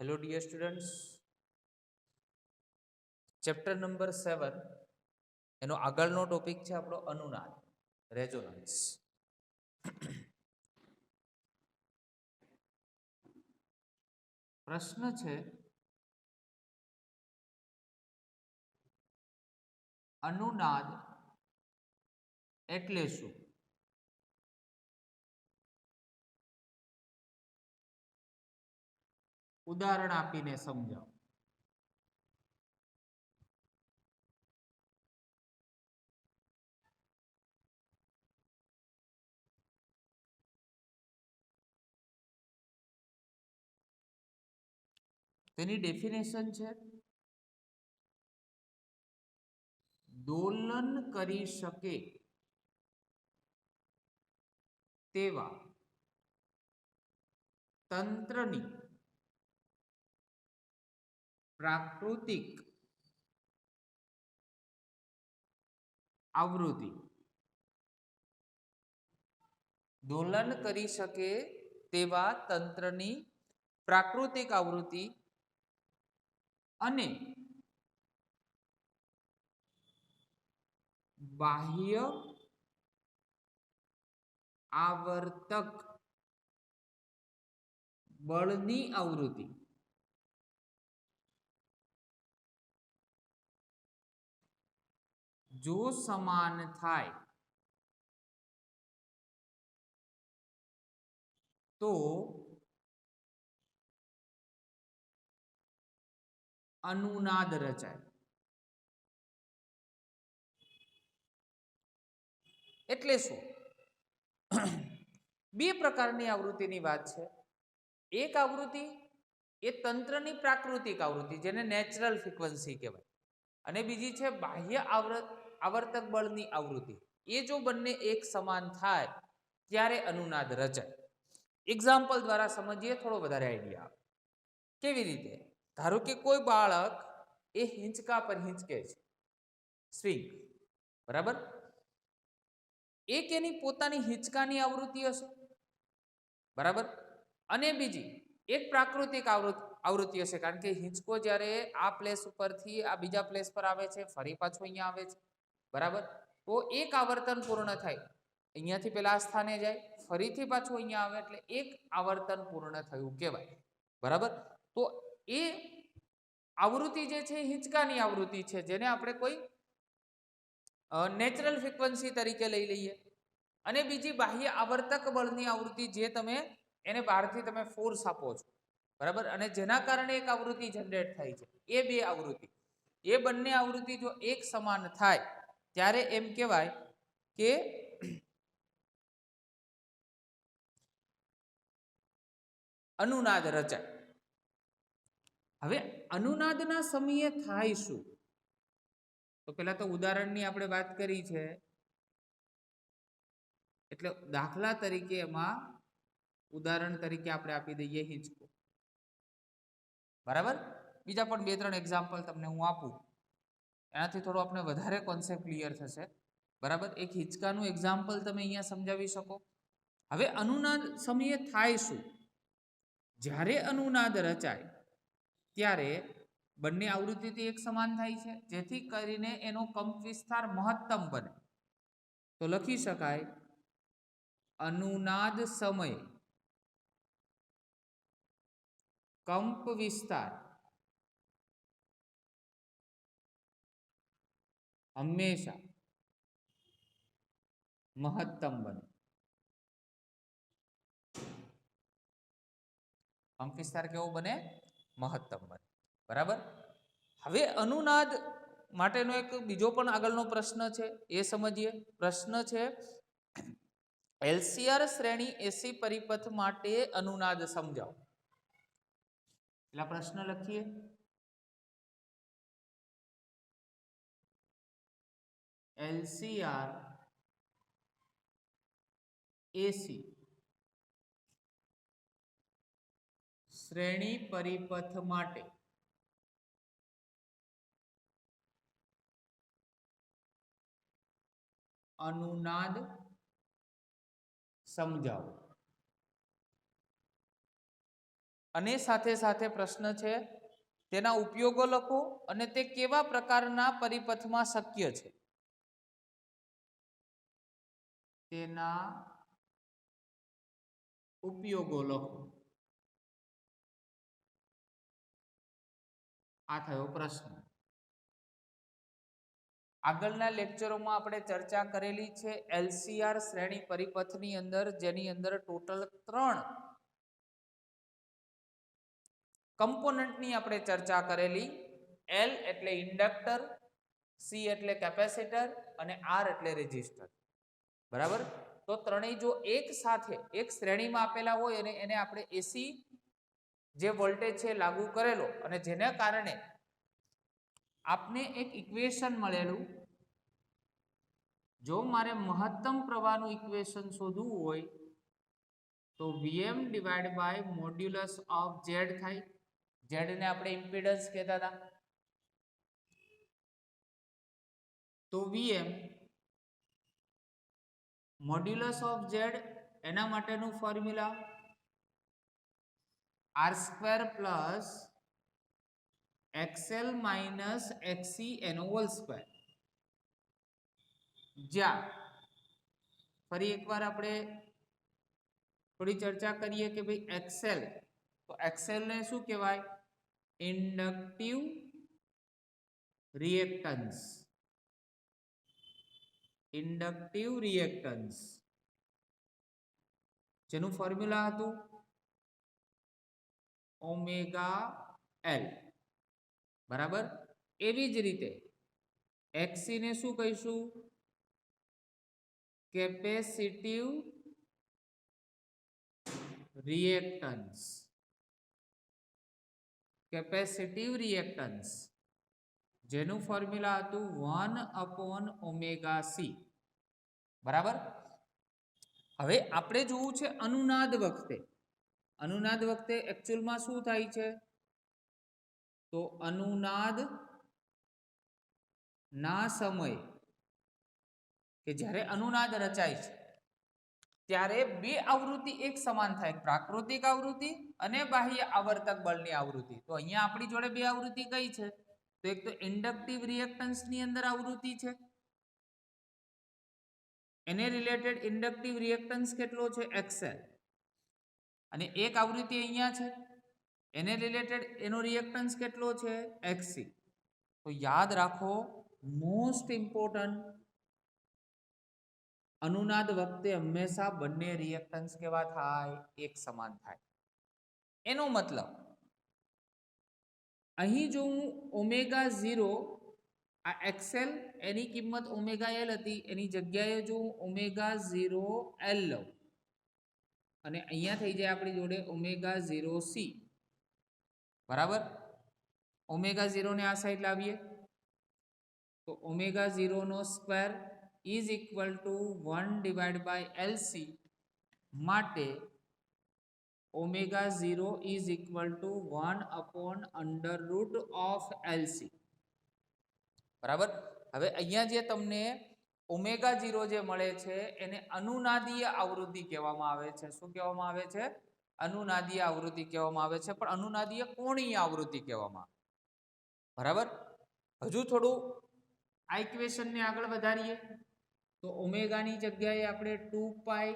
Hello dear students, chapter number 7 એનો આગળનો topic છે આપણો અનુનાદ, રેઝોનન્સ. પ્રશ્ન છે અનુનાદ એટલે શું? ઉદાહરણ આપીને સમજાવો. તેની ડેફિનેશન છે દોલન કરી શકે તેવા તંત્રની પ્રાકૃતિક આવૃત્તિ. દોલન કરી શકે તેવા તંત્રની પ્રાકૃતિક આવૃત્તિ અને બાહ્ય આવર્તક બળની આવૃત્તિ જો સમાન થાય તો અનુનાદ રચાય. એટલે શું? બે પ્રકારની આવૃત્તિની વાત છે. એક આવૃત્તિ એ તંત્રની પ્રાકૃતિક આવૃત્તિ, જેને નેચરલ ફ્રીક્વન્સી કહેવાય, અને બીજી છે બાહ્ય આવર્તક બળની આવૃત્તિ. એ જો બંને એક સમાન થાય ત્યારે અનુનાદ રચાય. એક્ઝામ્પલ દ્વારા સમજીએ, થોડો વધારે આઈડિયા આવે. કેવી રીતે? ધારો કે કોઈ બાળક એ હિંચકા પર હિંચકે છે, સ્વિંગ, બરાબર? એક એની પોતાની હિંચકાની આવૃત્તિ હશે, બરાબર, અને બીજી એક પ્રાકૃતિક આવૃત્તિ હશે, કારણ કે હિંચકો જ્યારે આ પ્લેસ ઉપરથી આ બીજા પ્લેસ પર આવે છે, ફરી પાછો અહીંયા આવે છે, બરાબર, તો એક આવર્તન પૂર્ણ થાય, અહીંયાથી પેલા આ સ્થાને જાય, ફરીથી પાછું અહીંયા આવે, એટલે એક આવર્તન પૂર્ણ થયું કહેવાય, બરાબર. તો એ આવૃત્તિ જે છે હિંચકાની આવૃત્તિ છે, જેને આપણે કોઈ નેચરલ ફ્રીક્વન્સી તરીકે લઈ લઈએ. અને બીજી બાહ્ય આવર્તક બળની આવૃત્તિ, જે તમે એને બહારથી તમે ફોર્સ આપો છો, બરાબર, અને જેના કારણે એક આવૃત્તિ જનરેટ થાય છે. એ બે આવૃત્તિ, એ બંને આવૃત્તિ જો એક સમાન થાય ત્યારે એમ કહેવાય કે અનુનાદ રચાય. હવે અનુનાદના સમયે થાય શું? તો પેલા તો ઉદાહરણની આપણે વાત કરી છે, એટલે દાખલા તરીકે એમાં ઉદાહરણ તરીકે આપણે આપી દઈએ હિંચકો, બરાબર. બીજા પણ બે ત્રણ એક્ઝામ્પલ તમને હું આપું, એનાથી થોડો આપણે વધારે કોન્સેપ્ટ ક્લિયર થશે, બરાબર. એક હિંચકાનું એક્ઝામ્પલ તમે અહીંયા સમજાવી શકો. હવે અનુનાદ સમયે થાય શું? જ્યારે અનુનાદ રચાય ત્યારે બંને આવૃત્તિથી એક સમાન થાય છે, જેથી કરીને એનો કંપ વિસ્તાર મહત્તમ બને. તો લખી શકાય અનુનાદ સમયે કંપ વિસ્તાર હંમેશા મહત્તમ બને. કંપ વિસ્તાર કેવો બને? મહત્તમ બને, બરાબર. હવે અનુનાદ માટેનો એક બીજો પણ આગળનો પ્રશ્ન છે, એ સમજીએ. પ્રશ્ન છે એલસીઆર શ્રેણી એસી પરિપથ માટે અનુનાદ સમજાવો. એટલે પ્રશ્ન લખીએ. એલસીઆર એસી શ્રેણી પરિપથ માટે અનુનાદ સમજાવો. અને સાથે સાથે પ્રશ્ન છે તેના ઉપયોગો લખો અને તે કેવા પ્રકારના પરિપથમાં શક્ય છે તેના ઉપયોગો લખો. આ થયો પ્રશ્ન. આગળના લેક્ચરોમાં આપણે ચર્ચા કરેલી છે એલસીઆર શ્રેણી પરિપથની અંદર, જેની અંદર ટોટલ 3 કમ્પોનન્ટની આપણે ચર્ચા કરેલી. એલ એટલે ઇન્ડક્ટર, સી એટલે કેપેસિટર અને આર એટલે રેઝિસ્ટર. બરાબર? તો ત્રણેય જો એક સાથે એક શ્રેણીમાં આપેલા હોય અને એને આપણે એસી જે વોલ્ટેજ છે લાગુ કરેલો અને જેના કારણે આપને એક ઇક્વેશન મળેલું. જો મારે મહત્તમ પ્રવાહનું ઇક્વેશન શોધવું હોય તો Vm divide by modulus of Z થાય. Z ને આપણે ઇમ્પિડન્સ કહેતા હતા. તો Vm મોડ્યુલસ ઓફ Z એના માટેનું formula R² plus XL minus XC એનો હોલ સ્ક્વેર. જ્યાં ફરી એકવાર આપણે થોડી ચર્ચા કરીએ કે ભાઈ XL, તો XL ને શું કહેવાય? Inductive reactance. ઇન્ડક્ટિવ રિએક્ટન્સ જેનું ફોર્મ્યુલા હતું ઓમેગા એલ. બરાબર? એવી જ રીતે XC ને શું કહીશું? Capacitive reactance. કેપેસિટિવ રિએક્ટન્સ જેનું ફોર્મ્યુલા હતું 1/ωc. બરાબર? હવે આપણે જોવું છે અનુનાદ વખતે. અનુનાદ વખતે એકચ્યુઅલમાં શું થાય છે? તો અનુનાદ ના સમય કે જ્યારે અનુનાદ રચાય છે ત્યારે બે આવૃત્તિ એક સમાન થાય, પ્રાકૃતિક આવૃત્તિ અને બાહ્ય આવર્તક બળની આવૃત્તિ. તો અહીંયા આપણી જોડે બે આવૃત્તિ કઈ છે? તો એક તો ઇન્ડક્ટિવ રિએક્ટન્સ ની અંદર આવૃત્તિ છે, એને રિલેટેડ ઇન્ડક્ટિવ રિએક્ટન્સ કેટલો છે? XL. અને એક આવૃત્તિ અહીંયા છે, એને રિલેટેડ એનો રિએક્ટન્સ કેટલો છે? XC. તો યાદ રાખો, મોસ્ટ ઇમ્પોર્ટન્ટ, અનુનાદ વખતે હંમેશા બંને રિએક્ટન્સ કેવા થાય? એક સમાન થાય. એનો મતલબ અહીં જો હું ઓમેગા 0 આ XL એની કિંમત ઓમેગા L હતી, એની જગ્યાએ જો હું ઓમેગા 0 L લઉં અને અહીંયા થઈ જાય આપણી જોડે ઓમેગા 0 C. બરાબર? ઓમેગા 0 ને આ સાઈડ લાવીએ તો ઓમેગા 0 નો square is equal to 1 divide by LC. માટે omega 0 is equal to 1/√LC. બરાબર? હવે અહીંયા જે તમને ઓમેગા 0 જે મળે છે એને અનુનાદીય આવૃત્તિ કહેવામાં આવે છે. શું કહેવામાં આવે છે? અનુનાદીય આવૃત્તિ કહેવામાં આવે છે, પણ અનુનાદીય કોણીય આવૃત્તિ કહેવામાં આવે. બરાબર? હજુ થોડું આ ઇક્વેશનને આગળ વધારીએ તો ઓમેગાની જગ્યાએ આપણે 2 pi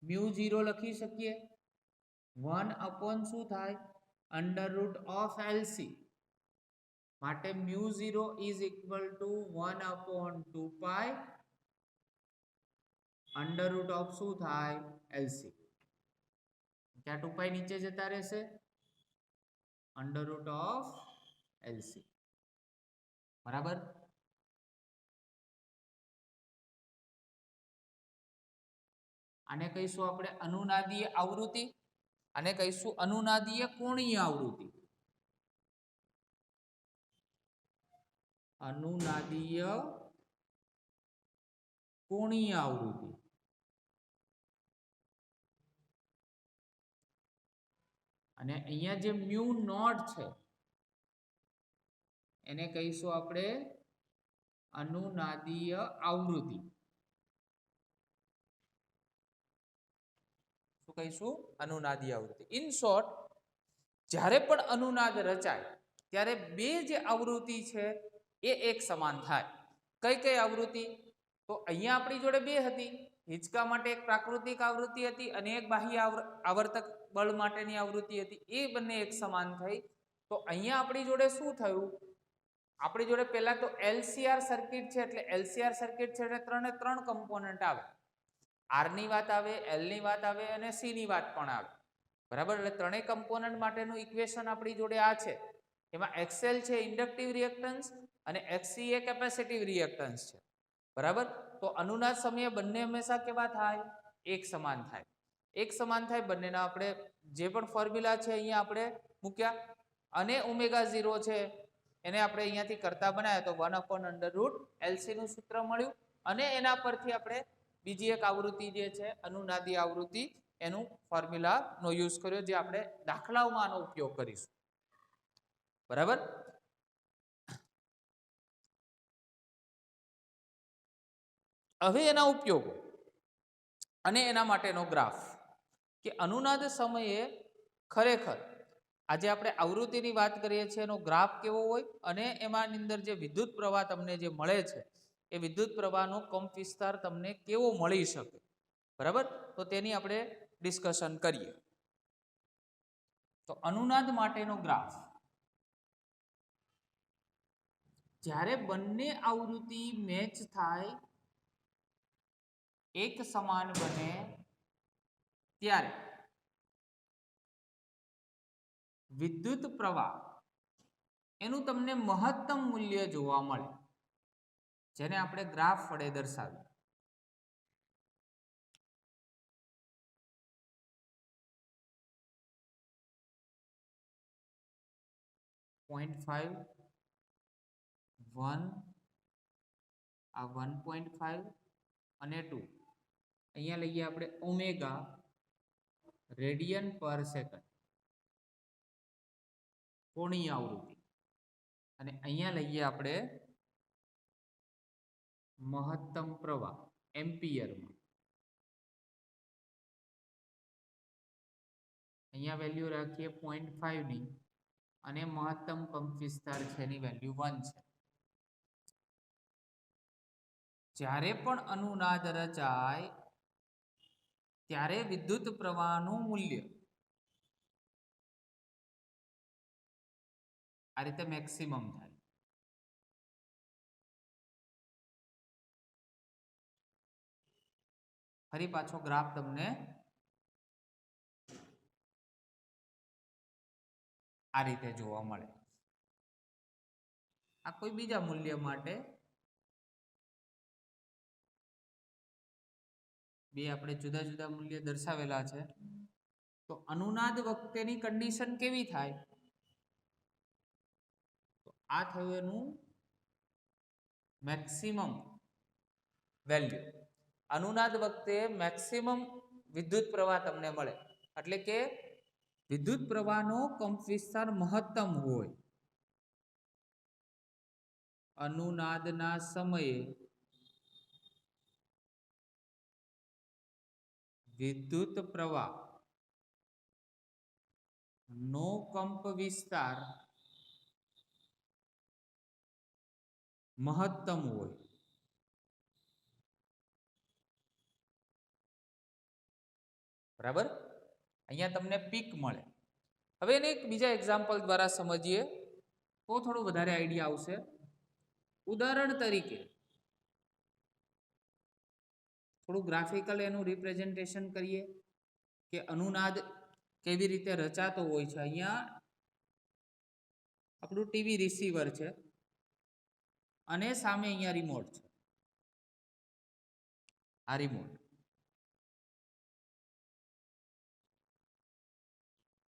μ0 લખી શકીએ. 1 શું થાય? √LC. માટે μ0 ઇઝ ઇક્વલ ટુ 1/2 pi √ શું થાય? LC. ત્યાં 2 pi નીચે જતા રહેશે, √LC. બરાબર? આને કહીશું આપણે અનુનાદીય આવૃત્તિ, આને કહીશું અનુનાદીય કોણીય આવૃત્તિ. અનુનાદીય કોણીય આવૃત્તિ. અને અહીંયા જે મ્યુ નોટ છે એને કહીશું આપણે અનુનાદીય આવૃત્તિ. શું કહીશું? અનુનાદીય આવૃત્તિ. ઇન શોર્ટ, જ્યારે પણ અનુનાદ રચાય ત્યારે બે જે આવૃત્તિ છે એ એક સમાન થાય. કઈ કઈ આવૃત્તિ? તો અહીંયા આપણી જોડે બે હતી. હિંચકા માટે એક પ્રાકૃતિક આવૃત્તિ હતી અને એક બાહ્ય આવર્તક બળ માટેની આવૃત્તિ હતી. એ બંને એક સમાન થઈ. તો અહીંયા આપણી જોડે શું થયું? આપણી જોડે પહેલા તો LCR સર્કિટ છે, એટલે LCR સર્કિટ છે એટલે ત્રણે ત્રણ કમ્પોનન્ટ આવે. R ની વાત આવે, L ની વાત આવે અને C ની વાત પણ આવે. બરાબર, એટલે ત્રણેય કમ્પોનન્ટ માટેનું ઇક્વેશન આપણી જોડે આ છે. એમાં XL છે ઇન્ડક્ટિવ રિએક્ટન્સ અને XC એ કેપેસિટિવ રિએક્ટન્સ છે. બરાબર, તો અનુનાદ સમયે બંને હંમેશા કેવા થાય? એક સમાન થાય. એક સમાન થાય બંનેના આપણે જે પણ ફોર્મ્યુલા છે અહીંયા આપણે મૂક્યા અને ω0 છે એને આપણે અહીંયાથી કરતા બનાવ્યા તો 1/√LC નું સૂત્ર મળ્યું અને એના પરથી આપણે બીજી એક આવૃત્તિ જે છે અનુનાદી આવૃત્તિ એનું ફોર્મ્યુલાનો યુઝ કર્યો, જે આપણે દાખલાઓમાં આનો ઉપયોગ કરીશું. બરાબર, હવે એના ઉપયોગો અને એના માટેનો ગ્રાફ કે અનુનાદ સમયે ખરેખર આજે આપણે આવૃત્તિની વાત કરીએ છીએ એનો ગ્રાફ કેવો હોય અને એમાંની અંદર જે વિદ્યુત પ્રવાહ તમને જે મળે છે એ વિદ્યુત પ્રવાહનો કંપ વિસ્તાર તમને કેવો મળી શકે. બરાબર, તો તેની આપણે ડિસ્કશન કરીએ. તો અનુનાદ માટેનો ગ્રાફ, જ્યારે બંને આવૃત્તિ મેચ થાય, એક સમાન બને ત્યારે વિદ્યુત પ્રવાહ એનું તમને મહત્તમ મૂલ્ય જોવા મળે, જેને આપણે ગ્રાફ વડે દર્શાવીએ. 0.5, 1, આ 1.5 અને 2. અહીંયા લઈએ આપણે ઓમેગા રેડિયન પર સેકન્ડ કોણીય આવૃત્તિ અને અહીંયા લઈએ આપણે મહત્તમ પ્રવાહ એમ્પિયરમાં. અહીંયા વેલ્યુ રાખીએ 0.5 ની અને મહત્તમ કંપ વિસ્તાર છે એની વેલ્યુ 1 છે. જ્યારે પણ અનુનાદ રચાય ત્યારે વિદ્યુત પ્રવાહનું મૂલ્ય આ રીતે મેક્સિમમ થાય. ફરી પાછો ગ્રાફ તમને આ રીતે જોવા મળે. આ કોઈ બીજા મૂલ્ય માટે બે આપણે જુદા જુદા મૂલ્ય દર્શાવેલા છે. તો અનુનાદ વખતેની કન્ડિશન કેવી થાય? તો આ થયું એનું મેક્સિમમ વેલ્યુ. અનુનાદ વખતે મેક્સિમમ વિદ્યુત પ્રવાહ તમને મળે, એટલે કે વિદ્યુત પ્રવાહનો કંપ વિસ્તાર મહત્તમ હોય. અનુનાદના સમયે વિદ્યુત પ્રવાહ નો કંપ વિસ્તાર મહત્તમ હોય. બરાબર, અહીંયા તમને પીક મળે. હવે એને એક બીજા એક્ઝામ્પલ દ્વારા સમજીએ તો થોડું વધારે આઈડિયા આવશે. ઉદાહરણ તરીકે થોડું ગ્રાફિકલ એનું રિપ્રેઝન્ટેશન કરીએ કે અનુનાદ કેવી રીતે રચાતો હોય છે. અહીંયા આપણું ટીવી રિસીવર છે અને સામે અહીંયા રિમોટ છે. આ રિમોટ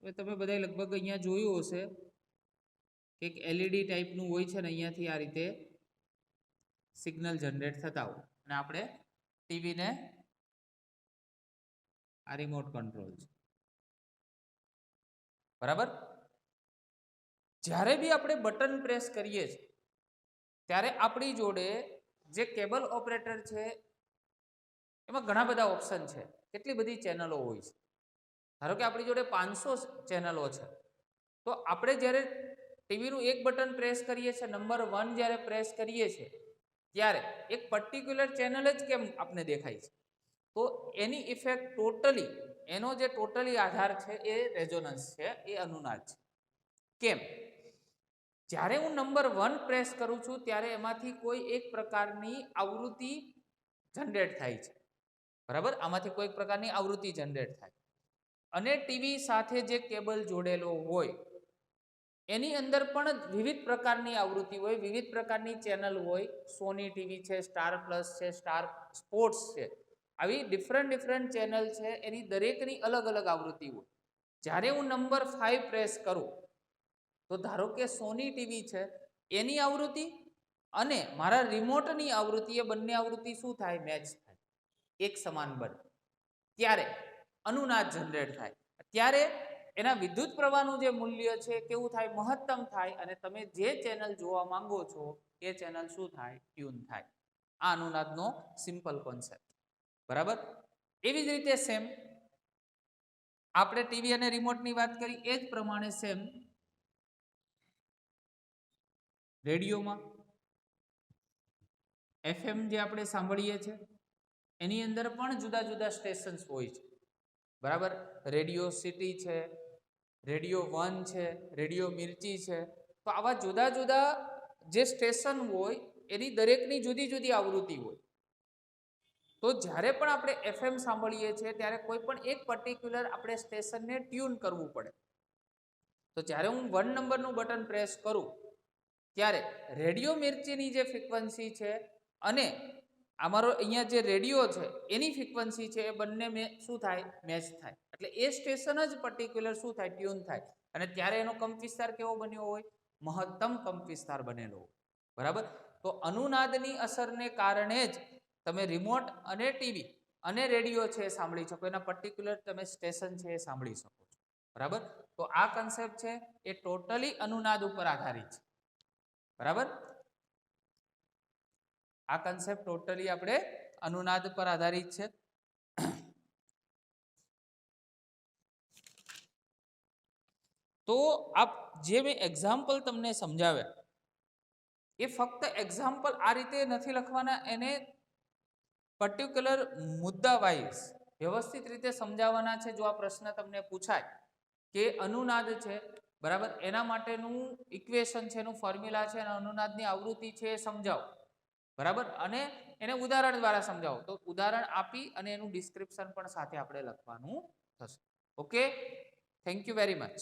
હવે તમે બધા લગભગ અહીંયા જોયું હશે કે એક LED ટાઈપનું હોય છે ને અહીંયાથી આ રીતે સિગ્નલ જનરેટ થતા હોય અને આપણે ટીવીને આ રિમોટ કંટ્રોલ છે. બરાબર, જ્યારે બી આપણે બટન પ્રેસ કરીએ છીએ ત્યારે આપણી જોડે જે કેબલ ઓપરેટર છે એમાં ઘણા બધા ઓપ્શન છે. કેટલી બધી ચેનલો હોય છે. ધારો કે આપણી જોડે 500 ચેનલો છે તો આપણે જ્યારે ટીવીનું એક બટન પ્રેસ કરીએ છીએ, નંબર 1 જ્યારે પ્રેસ કરીએ છીએ ત્યારે એક પર્ટિક્યુલર ચેનલ જ કેમ આપને દેખાય છે? તો એની ઇફેક્ટ ટોટલી, એનો જે ટોટલી આધાર છે એ રેઝોનન્સ છે, એ અનુનાદ છે. કેમ? જ્યારે હું નંબર 1 પ્રેસ કરું છું ત્યારે એમાંથી કોઈ એક પ્રકારની આવૃત્તિ જનરેટ થાય છે, બરાબર? આમાંથી કોઈ પ્રકારની આવૃત્તિ જનરેટ થાય અને ટીવી સાથે જે કેબલ જોડેલો હોય એની અંદર પણ વિવિધ પ્રકારની આવૃત્તિ હોય, વિવિધ પ્રકારની ચેનલ હોય. સોની ટીવી છે, સ્ટાર પ્લસ છે, સ્ટાર સ્પોર્ટ્સ છે, આવી ડિફરન્ટ ચેનલ છે, એની દરેકની અલગ અલગ આવૃત્તિ હોય. જ્યારે હું નંબર 5 પ્રેસ કરું તો ધારો કે સોની ટીવી છે એની આવૃત્તિ અને મારા રિમોટની આવૃત્તિ, એ બંને આવૃત્તિ શું થાય? મેચ થાય, એક સમાન બને. ત્યારે અનુનાદ જનરેટ થાય. ત્યારે એના વિદ્યુત પ્રવાહનું જે મૂલ્ય છે કેવું થાય? મહત્તમ થાય અને તમે જે ચેનલ જોવા માંગો છો એ ચેનલ શું થાય? ટ્યુન થાય. આ અનુનાદનો સિમ્પલ કોન્સેપ્ટ, બરાબર? એવી જ રીતે સેમ આપણે ટીવી અને રિમોટની વાત કરી, એ જ પ્રમાણે સેમ રેડિયોમાં FM જે આપણે સાંભળીએ છીએ એની અંદર પણ જુદા જુદા સ્ટેશન્સ હોય છે, બરાબર? રેડિયો સિટી છે, રેડિયો 1 છે, રેડિયો મિર્ચી છે. તો આવા જુદા જુદા જે સ્ટેશન હોય એની દરેકની જુદી જુદી આવૃત્તિ હોય. તો જ્યારે પણ આપણે FM સાંભળીએ છીએ ત્યારે કોઈ પણ એક પર્ટિક્યુલર આપણે સ્ટેશનને ટ્યુન કરવું પડે. તો જ્યારે હું 1 નંબરનું બટન પ્રેસ કરું ત્યારે રેડિયો મિર્ચીની જે ફ્રીક્વન્સી છે અને અમારો અહીંયા જે રેડિયો છે એની ફ્રીક્વન્સી છે, એ બંને શું થાય? મેચ થાય. એટલે એ સ્ટેશન જ પર્ટિક્યુલર શું થાય? ટ્યુન થાય. અને ત્યારે એનો કંપ વિસ્તાર કેવો બન્યો હોય? મહત્તમ કંપ વિસ્તાર બનેલો હોય, બરાબર? તો અનુનાદની અસરને કારણે જ તમે રિમોટ અને ટીવી અને રેડિયો છે એ સાંભળી શકો, એના પર્ટિક્યુલર તમે સ્ટેશન છે એ સાંભળી શકો છો, બરાબર? તો આ કન્સેપ્ટ છે એ ટોટલી અનુનાદ ઉપર આધારિત છે, બરાબર? આ કન્સેપ્ટ ટોટલી આપણે અનુનાદ પર આધારિત છે. તો આપ જે મેં એક્ઝામ્પલ તમને સમજાવ્યા એ ફક્ત એક્ઝામ્પલ આ રીતે નથી લખવાના, એને પર્ટિક્યુલર મુદ્દા વાઇઝ વ્યવસ્થિત રીતે સમજાવવાના છે. જો આ પ્રશ્ન તમને પૂછાય કે અનુનાદ છે, બરાબર, એના માટેનું ઇક્વેશન છે, એનું ફોર્મ્યુલા છે, અને અનુનાદની આવૃત્તિ છે એ સમજાવો, બરાબર? અને એને ઉદાહરણ દ્વારા સમજાવો. તો ઉદાહરણ આપી અને એનું ડિસ્ક્રિપ્શન પણ સાથે આપણે લખવાનું થશે. Okay, thank you very much.